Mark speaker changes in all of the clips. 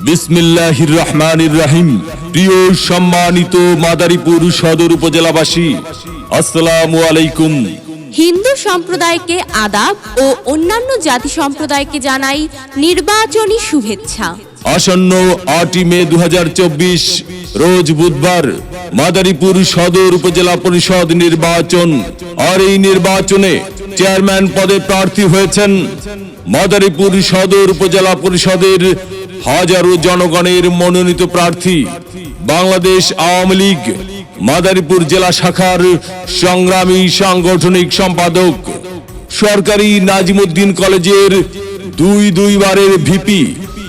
Speaker 1: বিসমিল্লাহির রহমানির রহিম। প্রিয় সম্মানিত মাদারীপুর সদর উপজেলাবাসী, আসসালামু আলাইকুম।
Speaker 2: হিন্দু সম্প্রদায়কে আদাব ও অন্যান্য জাতি সম্প্রদায়কে জানাই নির্বাচনী শুভেচ্ছা।
Speaker 1: আসন্ন 8 মে 2024 রোজ বুধবার মাদারীপুর সদর উপজেলা পরিষদ নির্বাচন। আর এই নির্বাচনে চেয়ারম্যান পদে প্রার্থী হয়েছেন মাদারীপুর সদর উপজেলা পরিষদের হাজারো জনগণের মনোনীত প্রার্থী, বাংলাদেশ আওয়ামী লীগ মাদারীপুর জেলা শাখার সংগ্রামী সাংগঠনিক সম্পাদক, সরকারি নাজিমুদ্দিন কলেজের দুইবারের ভিপি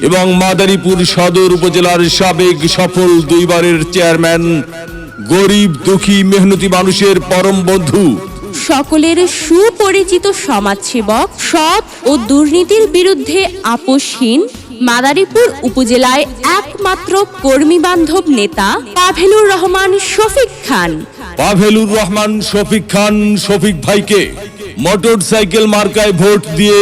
Speaker 1: এবং মাদারীপুর সদর উপজেলার সাবেক সফল 2 বারের চেয়ারম্যান, গরিব দুঃখী মেহনতি মানুষের পরম বন্ধু,
Speaker 2: সকলের সুপরিচিত সমাজসেবক, সৎ ও দুর্নীতির বিরুদ্ধে আপোষহীন মাদারীপুর উপজেলায় একমাত্র কর্মী বান্ধব নেতা পাভেলুর রহমান শফিক খান।
Speaker 1: পাভেলুর রহমান শফিক খান শফিক ভাইকে মোটরসাইকেল মার্কায় ভোট দিয়ে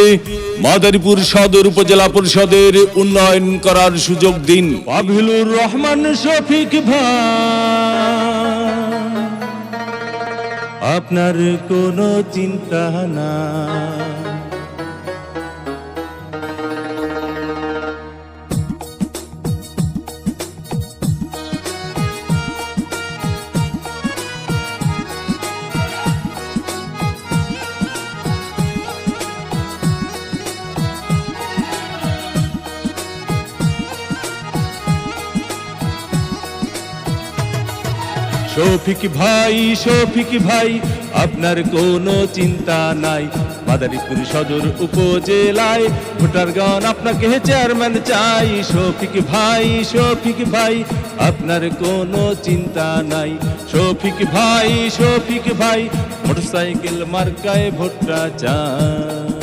Speaker 1: মাদারীপুর সদর উপজেলা পরিষদের উন্নয়ন করার সুযোগ দিন। পাভেলুর রহমান শফিক ভাই, আপনার কোনো চিন্তা না। শফিক ভাই, আপনার কোনো চিন্তা নাই। মাদারীপুর সদর উপজেলায় ভোটারগণ আপনাকে চেয়ারম্যান চাই। শফিক ভাই, আপনার কোনো চিন্তা নাই। শফিক ভাই, মোটরসাইকেল মার্কায় ভোটটা চাই।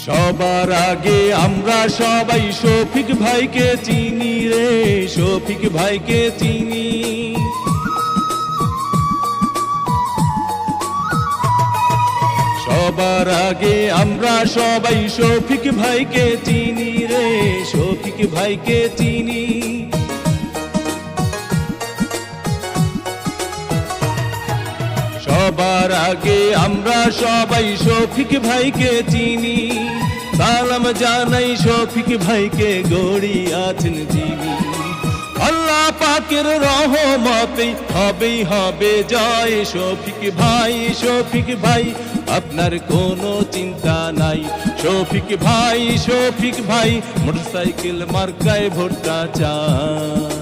Speaker 1: সবার আগে আমরা সবাই শফিক ভাইকে চিনি রে, শফিক ভাইকে চিনি। সবার আগে আমরা সবাই শফিক ভাইকে চিনি রে, শফিক ভাইকে চিনি। সবার আগে আমরা সবাই শফিক ভাইকে চিনি। সালাম জানাই শফিক ভাইকে, গড়ি আছেন যিনি। আল্লাহ পাকের রহমতে হবে জয়। শফিক ভাই, আপনার কোনো চিন্তা নাই। শফিক ভাই, মোটরসাইকেল মার্কায় ভোটটা চাই।